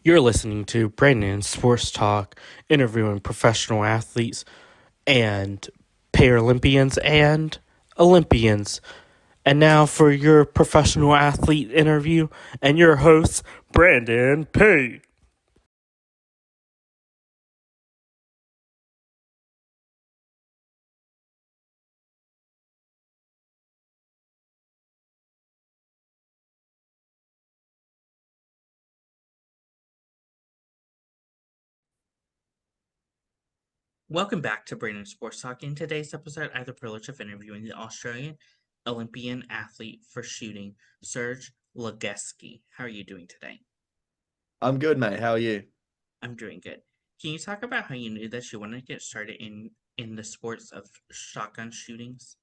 You're listening to Brandon Sports Talk, interviewing professional athletes and Paralympians and Olympians. And now for your professional athlete interview and your host, Brandon P. Welcome back to Brandon Sports Talk. In today's episode, I have the privilege of interviewing the Australian Olympian athlete for shooting, Serge Legeski. How are you doing today? I'm good, mate. How are you? I'm doing good. Can you talk about how you knew that you wanted to get started in the sports of shotgun shootings?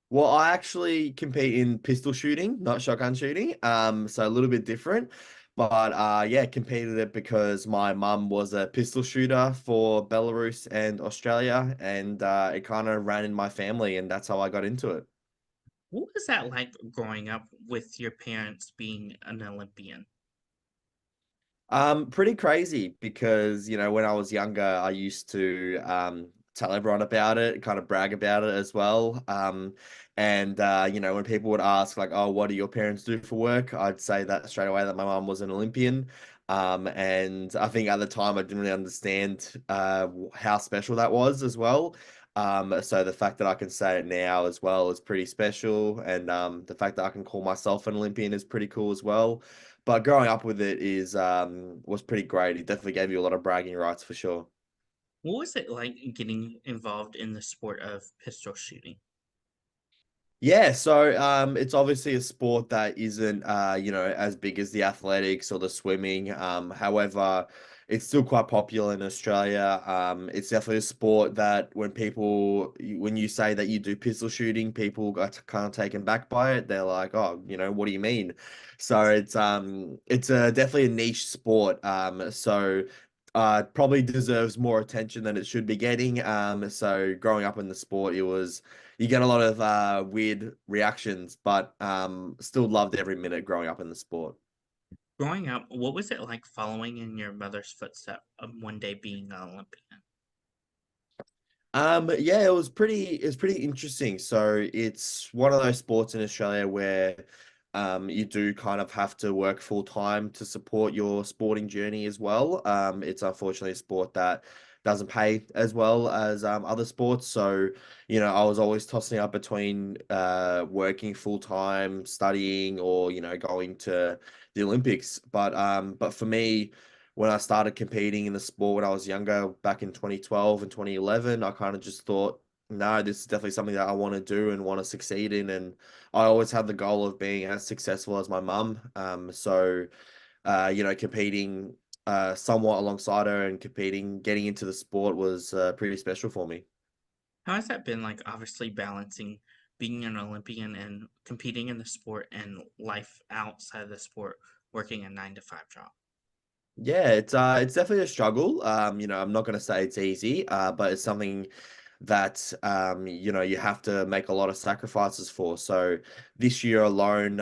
Well, I actually compete in pistol shooting, not shotgun shooting. So a little bit different. But yeah, competed it because my mum was a pistol shooter for Belarus and Australia, and it kind of ran in my family, and that's how I got into it. What was that like growing up with your parents being an Olympian? Pretty crazy because, when I was younger, I used to tell everyone about it, kind of brag about it as well. And when people would ask like, "Oh, what do your parents do for work?" I'd say that straight away that my mom was an Olympian. And I think at the time I didn't really understand how special that was as well. So the fact that I can say it now as well is pretty special, and the fact that I can call myself an Olympian is pretty cool as well. But growing up with it is was pretty great. It definitely gave you a lot of bragging rights for sure. What was it like getting involved in the sport of pistol shooting? Yeah, so it's obviously a sport that isn't as big as the athletics or the swimming. However, it's still quite popular in Australia. It's definitely a sport that when you say that you do pistol shooting, people got kind of taken back by it. They're like, "Oh, what do you mean?" So it's a definitely a niche sport. So probably deserves more attention than it should be getting. So growing up in the sport, you get a lot of weird reactions, but still loved every minute growing up in the sport. Growing up, what was it like following in your mother's footsteps of one day being an Olympian? Yeah, it was pretty interesting. So it's one of those sports in Australia where you do kind of have to work full time to support your sporting journey as well. It's unfortunately a sport that doesn't pay as well as other sports. So, I was always tossing up between working full time, studying, or, going to the Olympics. But for me, when I started competing in the sport when I was younger, back in 2012 and 2011, I kind of just thought, no, this is definitely something that I want to do and want to succeed in. And I always had the goal of being as successful as my mum. Competing somewhat alongside her and getting into the sport was pretty special for me. How has that been like, obviously balancing being an Olympian and competing in the sport and life outside of the sport, working a 9 to 5 job? Yeah, it's definitely a struggle. I'm not gonna say it's easy, but it's something that you have to make a lot of sacrifices for. So this year alone,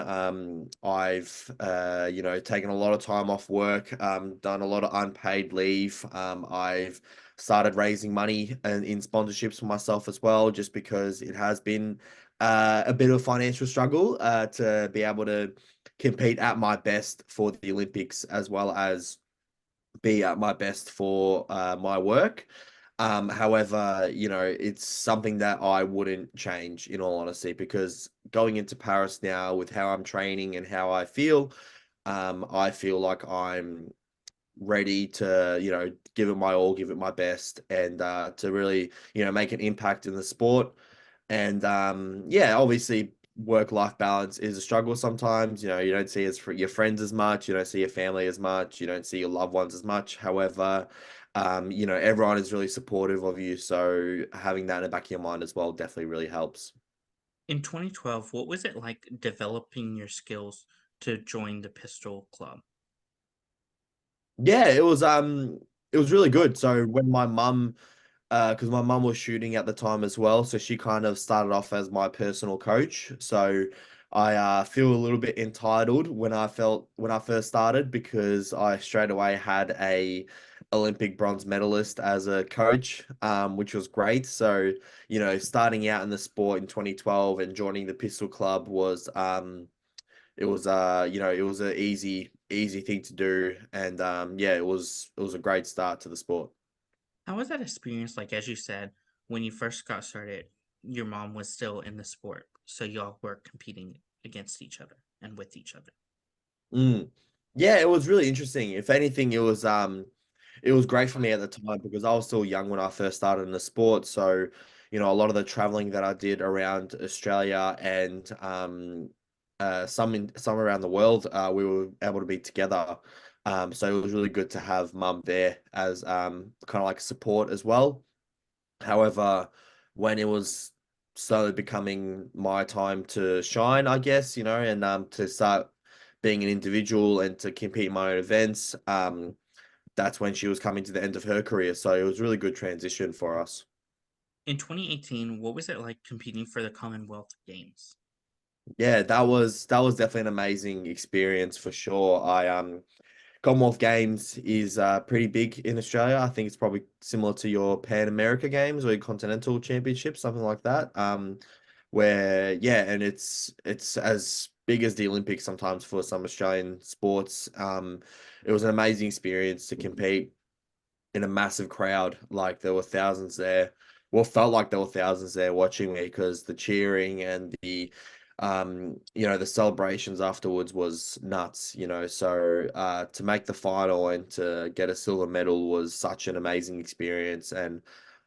I've taken a lot of time off work, done a lot of unpaid leave. I've started raising money and in sponsorships for myself as well, just because it has been a bit of a financial struggle to be able to compete at my best for the Olympics as well as be at my best for my work. However, it's something that I wouldn't change in all honesty, because going into Paris now with how I'm training and how I feel like I'm ready to, give it my all, give it my best, and to really, make an impact in the sport. And yeah, obviously work-life balance is a struggle sometimes. You don't see your friends as much, you don't see your family as much, you don't see your loved ones as much. However, everyone is really supportive of you. So having that in the back of your mind as well definitely really helps. In 2012, what was it like developing your skills to join the pistol club? Yeah, it was really good. So when my mum because my mum was shooting at the time as well, so she kind of started off as my personal coach. So I feel a little bit entitled when I first started because I straight away had a Olympic bronze medalist as a coach, which was great. So, starting out in the sport in 2012 and joining the Pistol Club was it was an easy thing to do, and yeah, it was a great start to the sport. How was that experience like? As you said, when you first got started, your mom was still in the sport, so y'all were competing against each other and with each other. Mm. Yeah, it was really interesting. If anything, it was great for me at the time because I was still young when I first started in the sport. So, a lot of the traveling that I did around Australia and some around the world, we were able to be together. So it was really good to have mum there as kind of like support as well. However, when it was slowly becoming my time to shine, I guess, and to start being an individual and to compete in my own events, that's when she was coming to the end of her career. So it was a really good transition for us. In 2018, what was it like competing for the Commonwealth Games? Yeah, that was definitely an amazing experience for sure. Commonwealth Games is pretty big in Australia. I think it's probably similar to your Pan America Games or your Continental Championship, something like that. Where yeah, and it's as big as the Olympics sometimes for some Australian sports. It was an amazing experience to compete in a massive crowd. Like there were thousands there. Well, felt like there were thousands there watching me because the cheering and the celebrations afterwards was nuts, So to make the final and to get a silver medal was such an amazing experience. And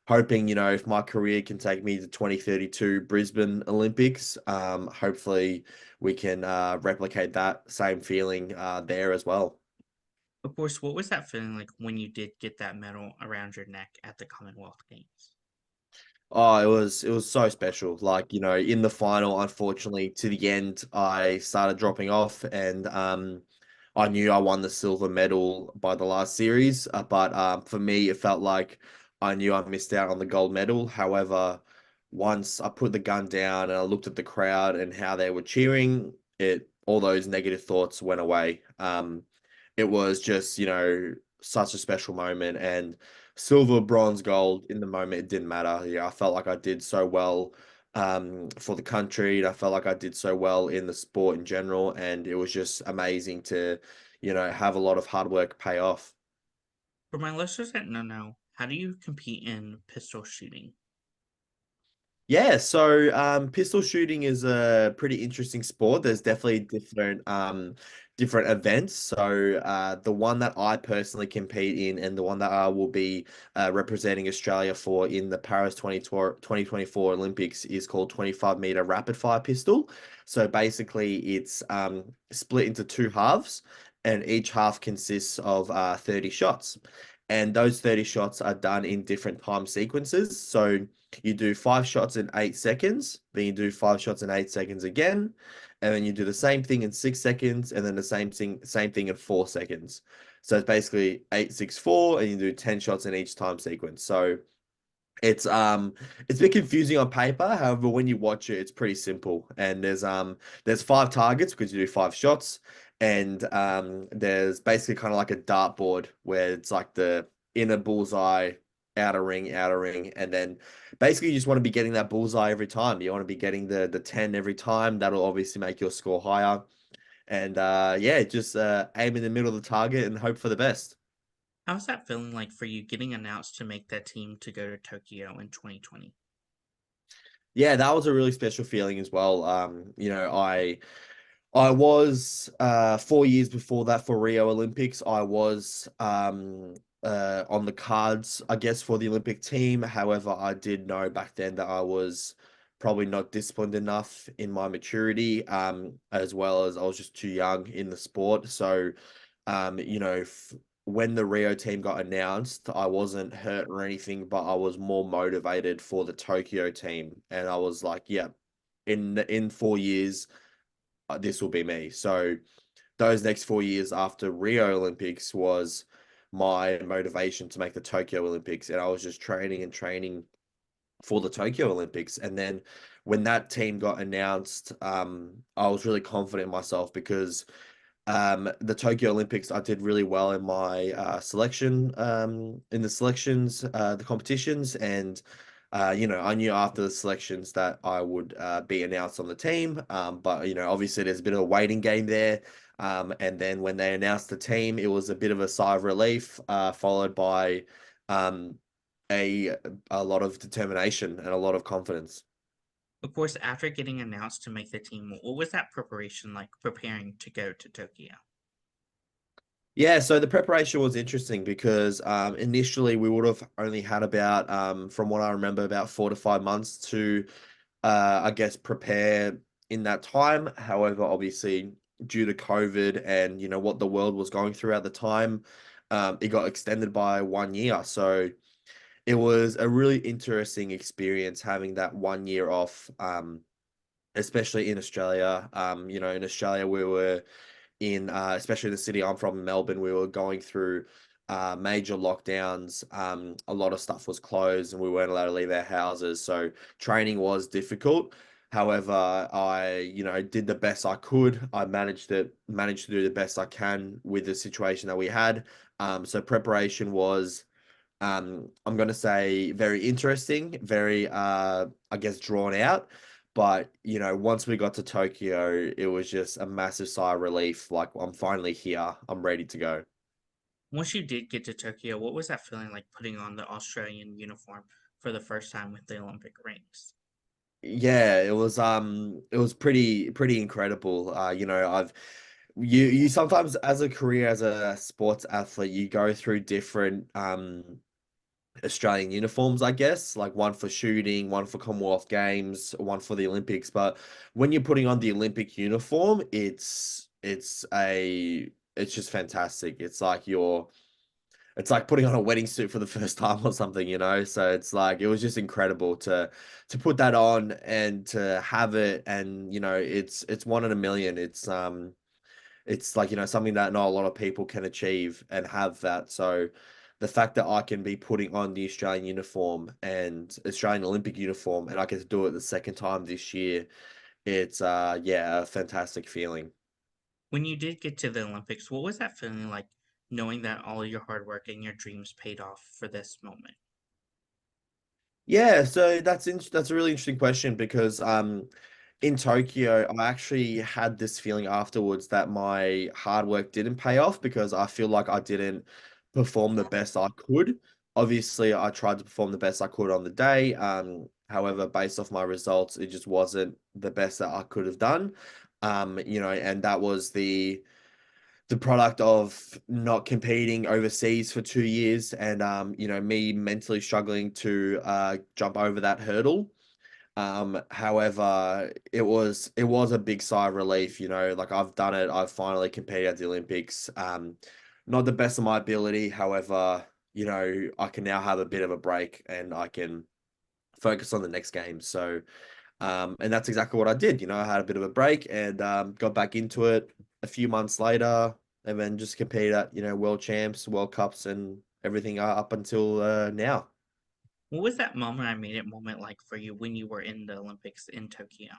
hoping, if my career can take me to 2032 Brisbane Olympics, hopefully we can replicate that same feeling there as well. Of course, what was that feeling like when you did get that medal around your neck at the Commonwealth Games? Oh, it was so special. Like, in the final, unfortunately, to the end, I started dropping off and I knew I won the silver medal by the last series. But for me, it felt like I knew I missed out on the gold medal. However, once I put the gun down and I looked at the crowd and how they were cheering, it all those negative thoughts went away. It was just, such a special moment and silver, bronze, gold in the moment, it didn't matter. Yeah, I felt like I did so well for the country. And I felt like I did so well in the sport in general. And it was just amazing to, have a lot of hard work pay off. For my listeners that don't know, how do you compete in pistol shooting? Yeah, so pistol shooting is a pretty interesting sport. There's definitely different events. So the one that I personally compete in and the one that I will be representing Australia for in the Paris 2024 Olympics is called 25-meter rapid fire pistol. So basically it's split into two halves and each half consists of 30 shots. And those 30 shots are done in different time sequences. So you do 5 shots in 8 seconds, then you do 5 shots in 8 seconds again, and then you do the same thing in 6 seconds, and then the same thing in 4 seconds. So it's basically 8, 6, 4, and you do 10 shots in each time sequence. So it's a bit confusing on paper. However, when you watch it, it's pretty simple. And there's 5 targets because you do 5 shots, and there's basically kind of like a dartboard where it's like the inner bullseye, outer ring, and then basically you just want to be getting that bullseye every time. You want to be getting the 10 every time. That'll obviously make your score higher. And yeah, just aim in the middle of the target and hope for the best. How's that feeling like for you getting announced to make that team to go to Tokyo in 2020? Yeah, that was a really special feeling as well. I was 4 years before that for Rio Olympics. I was on the cards, I guess, for the Olympic team. However, I did know back then that I was probably not disciplined enough in my maturity, as well as I was just too young in the sport. So, when the Rio team got announced, I wasn't hurt or anything, but I was more motivated for the Tokyo team, and I was like, yeah, in 4 years this will be me. So those next 4 years after Rio Olympics was my motivation to make the Tokyo Olympics. And I was just training and training for the Tokyo Olympics. And then when that team got announced, I was really confident in myself because the Tokyo Olympics, I did really well in my selection, in the selections, the competitions, and I knew after the selections that I would be announced on the team. But obviously there's a bit of a waiting game there. And then when they announced the team, it was a bit of a sigh of relief, followed by um, a a lot of determination and a lot of confidence. Of course, after getting announced to make the team, what was that preparation like preparing to go to Tokyo? Yeah, so the preparation was interesting because initially we would have only had about, from what I remember, about 4 to 5 months to, I guess, prepare in that time. However, obviously, due to COVID and what the world was going through at the time, it got extended by 1 year. So it was a really interesting experience having that 1 year off, especially in Australia. In Australia, we were in especially the city I'm from, Melbourne, we were going through major lockdowns. A lot of stuff was closed and we weren't allowed to leave our houses. So training was difficult. However, I did the best I could. I managed to do the best I can with the situation that we had. So preparation was I'm going to say very interesting, very, I guess, drawn out. But, once we got to Tokyo, it was just a massive sigh of relief. Like, I'm finally here. I'm ready to go. Once you did get to Tokyo, what was that feeling like putting on the Australian uniform for the first time with the Olympic rings? Yeah, it was pretty incredible. You sometimes as a career as a sports athlete, you go through different Australian uniforms, I guess, like one for shooting, one for Commonwealth Games, one for the Olympics. But when you're putting on the Olympic uniform, it's just fantastic. It's like putting on a wedding suit for the first time or something. So it's like it was just incredible to put that on and to have it, and it's one in a million. It's like, something that not a lot of people can achieve and have that. So the fact that I can be putting on the Australian uniform and Australian Olympic uniform and I get to do it the second time this year, it's yeah, a fantastic feeling. When you did get to the Olympics, what was that feeling like knowing that all your hard work and your dreams paid off for this moment? Yeah, so that's a really interesting question because in Tokyo, I actually had this feeling afterwards that my hard work didn't pay off because I feel like I didn't perform the best I could. Obviously, I tried to perform the best I could on the day. However, based off my results, it just wasn't the best that I could have done. And that was the product of not competing overseas for 2 years and me mentally struggling to jump over that hurdle. However, it was a big sigh of relief. Like I've done it. I've finally competed at the Olympics. Not the best of my ability. However, I can now have a bit of a break and I can focus on the next game. So, and that's exactly what I did. I had a bit of a break and got back into it a few months later, and then just competed at world champs, world cups, and everything up until now. What was that moment I made it moment like for you when you were in the Olympics in Tokyo?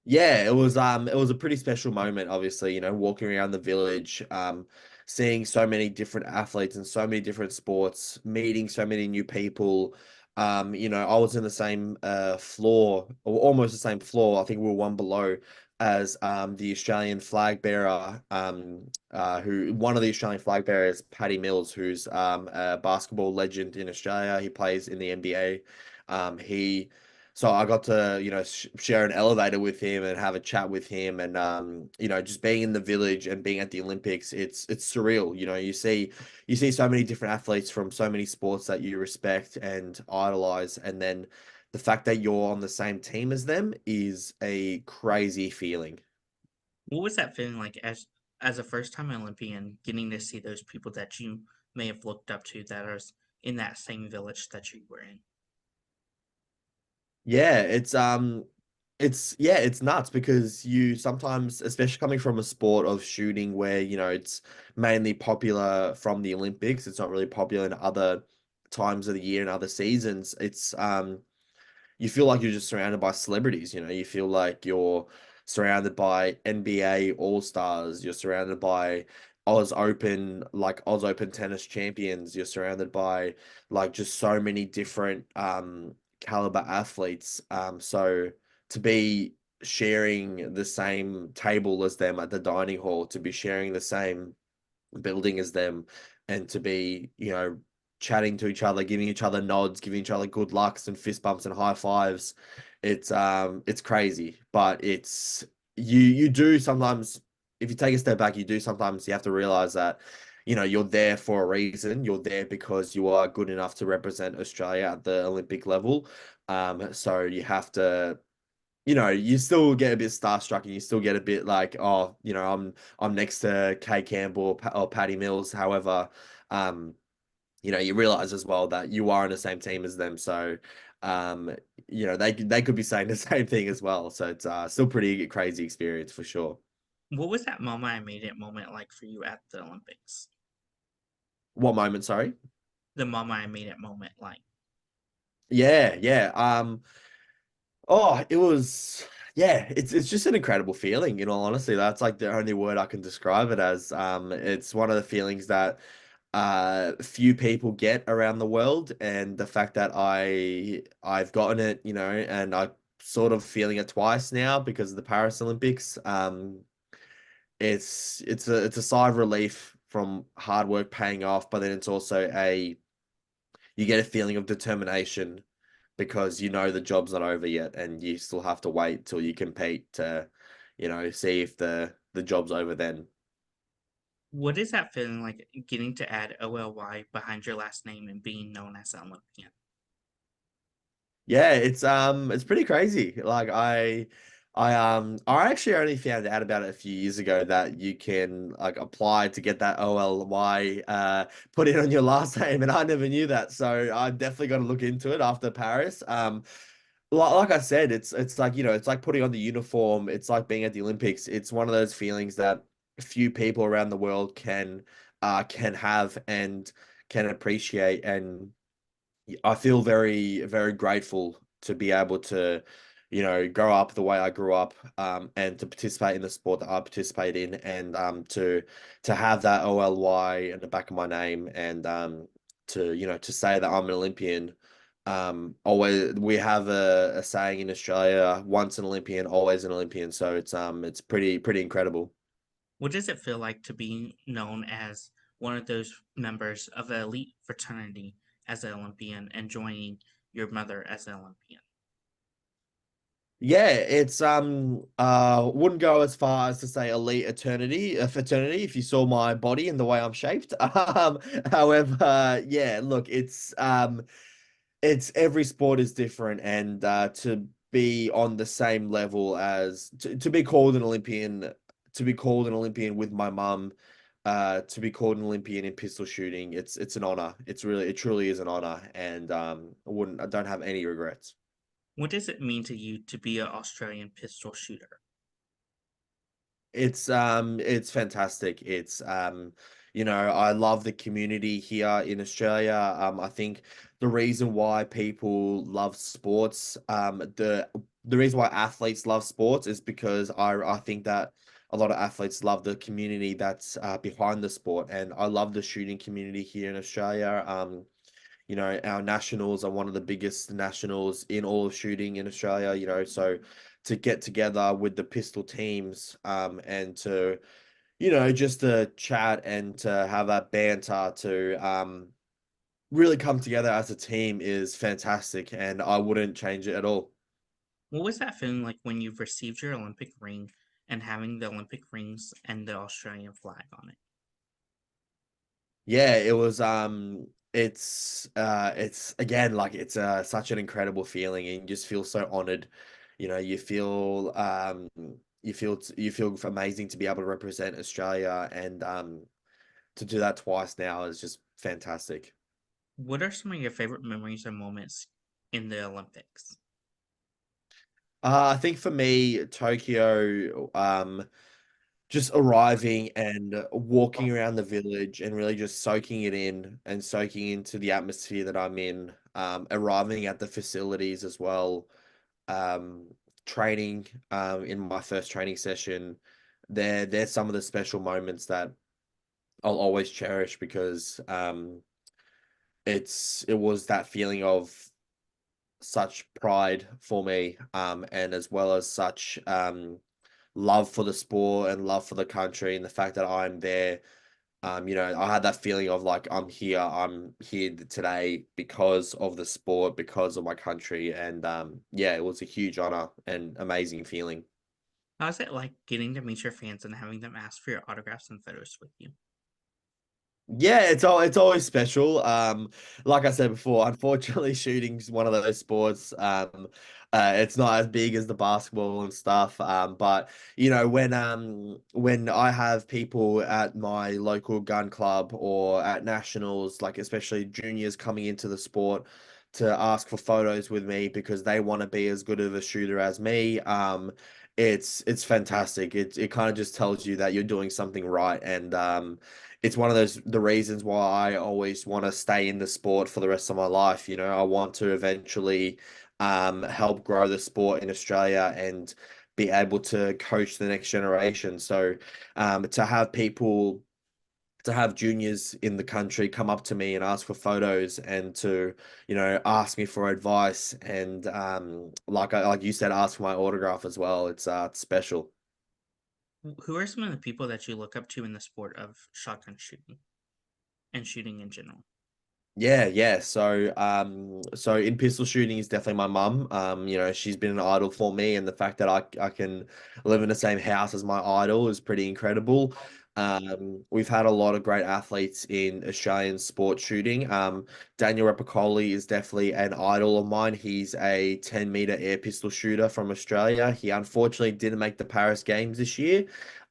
Yeah, it was a pretty special moment, obviously, walking around the village, seeing so many different athletes and so many different sports, meeting so many new people. I was in the same floor, or almost the same floor. I think we were one below as the Australian flag bearer, who one of the Australian flag bearers, Paddy Mills, who's a basketball legend in Australia. He plays in the NBA. He So I got to, share an elevator with him and have a chat with him, and just being in the village and being at the Olympics, it's surreal. You see so many different athletes from so many sports that you respect and idolize, and then the fact that you're on the same team as them is a crazy feeling. What was that feeling like as a first time Olympian getting to see those people that you may have looked up to that are in that same village that you were in? Yeah, it's nuts because you sometimes, especially coming from a sport of shooting where, it's mainly popular from the Olympics, it's not really popular in other times of the year and other seasons. you feel like you're just surrounded by celebrities, you feel like you're surrounded by NBA All-Stars, you're surrounded by Oz Open tennis champions, you're surrounded by like just so many different caliber athletes. So to be sharing the same table as them at the dining hall, to be sharing the same building as them, and to be, chatting to each other, giving each other nods, giving each other good lucks and fist bumps and high fives. It's crazy, but you do sometimes, if you take a step back, you do sometimes you have to realize that, you're there for a reason. You're there because you are good enough to represent Australia at the Olympic level. So you have to, you still get a bit starstruck, and you still get a bit like, oh, I'm next to Kay Campbell or Patty Mills. However, um, you realize as well that you are in the same team as them. So, um, they could be saying the same thing as well. So it's still pretty crazy experience for sure. What was that moment I made it moment like for you at the Olympics? What moment? Sorry. The moment I made it moment like. Yeah, yeah. Oh, it was, yeah, it's just an incredible feeling, in all honesty. That's like the only word I can describe it as. It's one of the feelings that few people get around the world, and the fact that I've gotten it, and I'm sort of feeling it twice now because of the Paris Olympics. It's a sigh of relief from hard work paying off, but then it's also a you get a feeling of determination because the job's not over yet, and you still have to wait till you compete to, see if the job's over then. What is that feeling like getting to add OLY behind your last name and being known as an Olympian? Yeah, it's pretty crazy. Like I actually only found out about it a few years ago that you can like apply to get that OLY put in on your last name, and I never knew that. So I'm definitely gonna look into it after Paris. Like I said, it's like, it's like putting on the uniform. It's like being at the Olympics. It's one of those feelings that few people around the world can have and can appreciate. And I feel very, very grateful to be able to, grow up the way I grew up, and to participate in the sport that I participate in, and to have that OLY in the back of my name, and to say that I'm an Olympian. Always we have a saying in Australia: once an Olympian, always an Olympian. So it's pretty incredible. What does it feel like to be known as one of those members of the elite fraternity as an Olympian and joining your mother as an Olympian? Yeah, it's wouldn't go as far as to say elite eternity, fraternity, if you saw my body and the way I'm shaped. However, yeah, look, it's every sport is different, and to be on the same level as to be called an Olympian, to be called an Olympian with my mum, to be called an Olympian in pistol shooting, it's an honor. It truly is an honor, and I don't have any regrets. What does it mean to you to be an Australian pistol shooter? It's fantastic. I love the community here in Australia. I think the reason why people love sports, the reason why athletes love sports is because I think that a lot of athletes love the community that's behind the sport, and I love the shooting community here in Australia. Our nationals are one of the biggest nationals in all of shooting in Australia, so to get together with the pistol teams, and to, just to chat and to have that banter, to really come together as a team is fantastic, and I wouldn't change it at all. What was that feeling like when you've received your Olympic ring and having the Olympic rings and the Australian flag on it? Yeah, it was it's again, like, it's such an incredible feeling, and you just feel so honored. You feel amazing to be able to represent Australia, and to do that twice now is just fantastic. What are some of your favorite memories or moments in the Olympics? I think for me, Tokyo, just arriving and walking around the village and really just soaking it in and soaking into the atmosphere that I'm in. arriving at the facilities as well, um, training in my first training session. There's some of the special moments that I'll always cherish because it was that feeling of such pride for me, and as well as such love for the sport and love for the country and the fact that I'm there. I had that feeling of like I'm here today because of the sport, because of my country, and yeah, it was a huge honor and amazing feeling. How's it like getting to meet your fans and having them ask for your autographs and photos with you? Yeah, it's always special. Like I said before, unfortunately, shooting's one of those sports. It's not as big as the basketball and stuff. But when I have people at my local gun club or at nationals, like especially juniors coming into the sport to ask for photos with me because they want to be as good of a shooter as me. It's fantastic. It kind of just tells you that you're doing something right, and it's one of the reasons why I always want to stay in the sport for the rest of my life. I want to eventually help grow the sport in Australia and be able to coach the next generation. So to have juniors in the country come up to me and ask for photos and to ask me for advice and like you said, ask for my autograph as well. It's special. Who are some of the people that you look up to in the sport of shotgun shooting and shooting in general? Yeah, yeah. So in pistol shooting is definitely my mum. She's been an idol for me, and the fact that I can live in the same house as my idol is pretty incredible. We've had a lot of great athletes in Australian sport shooting. Daniel Repicoli is definitely an idol of mine. He's a 10-meter air pistol shooter from Australia. He unfortunately didn't make the Paris Games this year.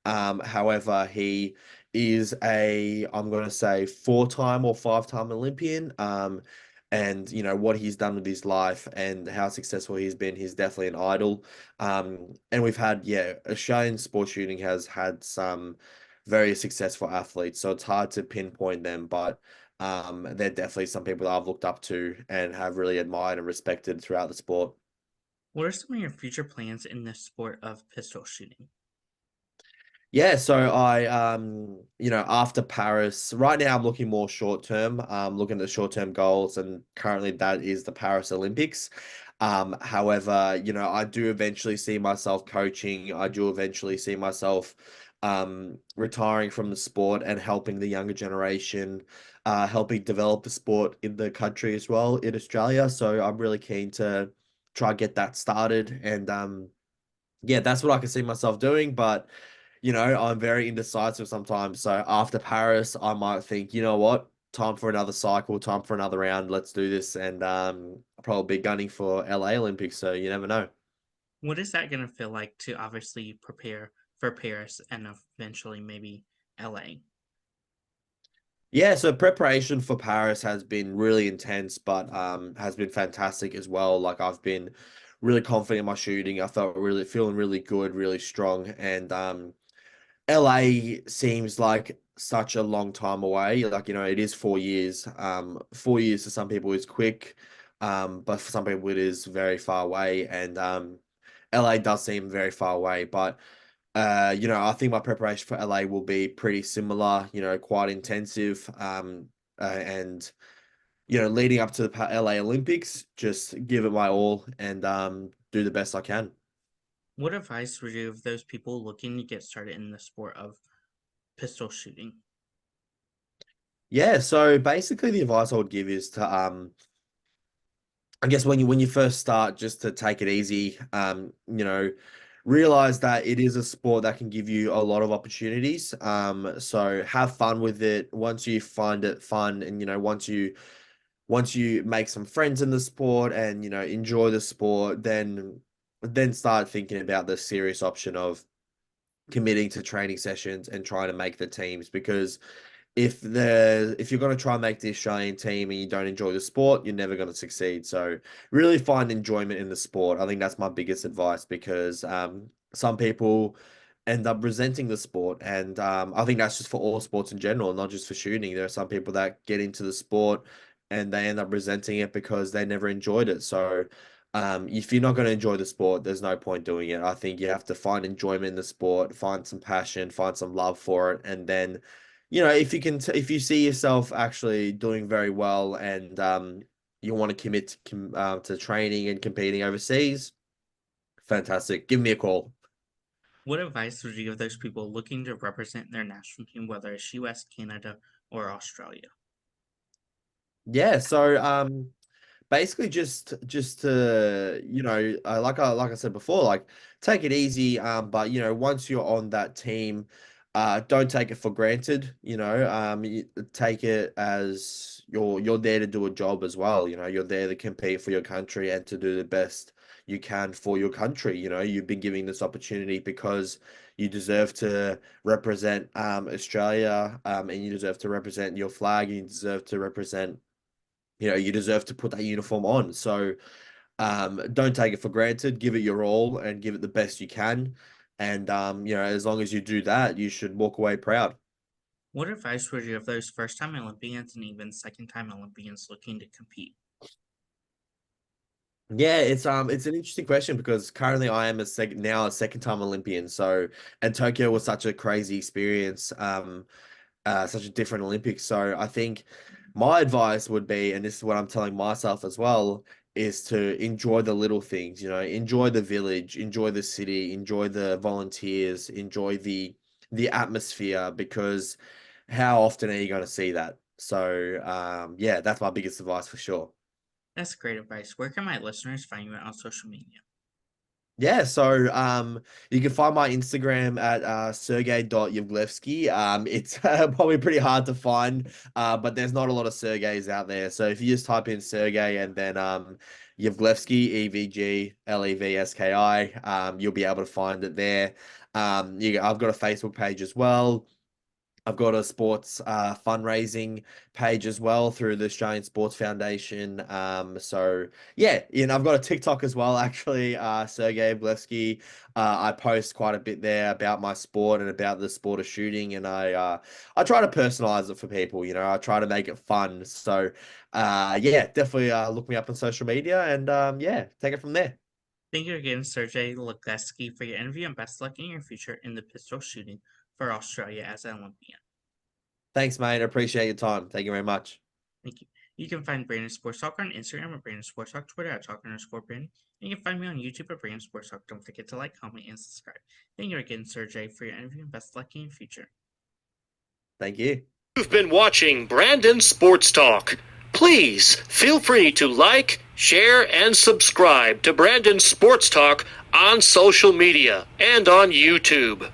However, he is I'm going to say, four-time or five-time Olympian. And what he's done with his life and how successful he's been, he's definitely an idol. And we've had, yeah, Australian sports shooting has had some very successful athletes, so it's hard to pinpoint them, but they're definitely some people that I've looked up to and have really admired and respected throughout the sport. What are some of your future plans in the sport of pistol shooting? Yeah, so after Paris, right now I'm looking more short term, looking at the short term goals, and currently that is the Paris Olympics. However, I do eventually see myself coaching. I do eventually see myself retiring from the sport and helping the younger generation, helping develop the sport in the country as well in Australia. So I'm really keen to try get that started, and yeah, that's what I can see myself doing, but I'm very indecisive sometimes. So after Paris, I might think, you know what? Time for another cycle, time for another round. Let's do this. And I'll probably be gunning for LA Olympics. So you never know. What is that going to feel like to obviously prepare for Paris and eventually maybe LA? Yeah, so preparation for Paris has been really intense, but has been fantastic as well. Like I've been really confident in my shooting. I felt really feeling really good, really strong. And LA seems like such a long time away. Like, it is 4 years. 4 years to some people is quick, but for some people it is very far away. And LA does seem very far away. But I think my preparation for LA will be pretty similar, quite intensive. And leading up to the LA Olympics, just give it my all and do the best I can. What advice would you give those people looking to get started in the sport of pistol shooting? Yeah, so basically the advice I would give is to I guess when you first start, just to take it easy, realize that it is a sport that can give you a lot of opportunities. So have fun with it. Once you find it fun, and once you make some friends in the sport and enjoy the sport, then start thinking about the serious option of committing to training sessions and trying to make the teams because if you're going to try and make the Australian team and you don't enjoy the sport, you're never going to succeed. So really find enjoyment in the sport. I think that's my biggest advice because some people end up resenting the sport, and I think that's just for all sports in general, not just for shooting. There are some people that get into the sport and they end up resenting it because they never enjoyed it. So if you're not going to enjoy the sport, there's no point doing it. I think you have to find enjoyment in the sport, find some passion, find some love for it, and then, if you can, if you see yourself actually doing very well, and you want to commit to training and competing overseas, fantastic. Give me a call. What advice would you give those people looking to represent their national team, whether it's US, Canada, or Australia? Yeah, so basically just to like I said before, like take it easy, but once you're on that team, don't take it for granted. Take it as you're there to do a job as well. You're there to compete for your country and to do the best you can for your country. You've been given this opportunity because you deserve to represent Australia, and you deserve to represent your flag, and you deserve to represent, you deserve to put that uniform on. So don't take it for granted. Give it your all and give it the best you can. And as long as you do that, you should walk away proud. What advice would you give those first time Olympians and even second time Olympians looking to compete? Yeah, it's an interesting question because currently I am a second time Olympian. So, and Tokyo was such a crazy experience. Such a different Olympics. So I think my advice would be, and this is what I'm telling myself as well, is to enjoy the little things, enjoy the village, enjoy the city, enjoy the volunteers, enjoy the atmosphere, because how often are you going to see that? So yeah, that's my biggest advice for sure. That's great advice. Where can my listeners find you on social media? Yeah, so you can find my Instagram at Sergei.Evglevski. It's probably pretty hard to find, but there's not a lot of Sergeys out there. So if you just type in Sergei and then Evglevski, Evglevski, you'll be able to find it there. I've got a Facebook page as well. I've got a sports fundraising page as well through the Australian Sports Foundation. So yeah, I've got a TikTok as well, actually, Sergei Evglevski. I post quite a bit there about my sport and about the sport of shooting, and I try to personalize it for people. I try to make it fun. So yeah, definitely look me up on social media, and yeah, take it from there. Thank you again, Sergei Lukeski, for your interview, and best luck in your future in the pistol shooting for Australia as an Olympian. Thanks, mate. I appreciate your time. Thank you very much. Thank you. You can find Brandon Sports Talk on Instagram at Brandon Sports Talk, Twitter at Talk_Brandon, and you can find me on YouTube at Brandon Sports Talk. Don't forget to like, comment, and subscribe. Thank you again, Sergei, for your interview, and best luck in your future. Thank you. You've been watching Brandon Sports Talk. Please feel free to like, share, and subscribe to Brandon Sports Talk on social media and on YouTube.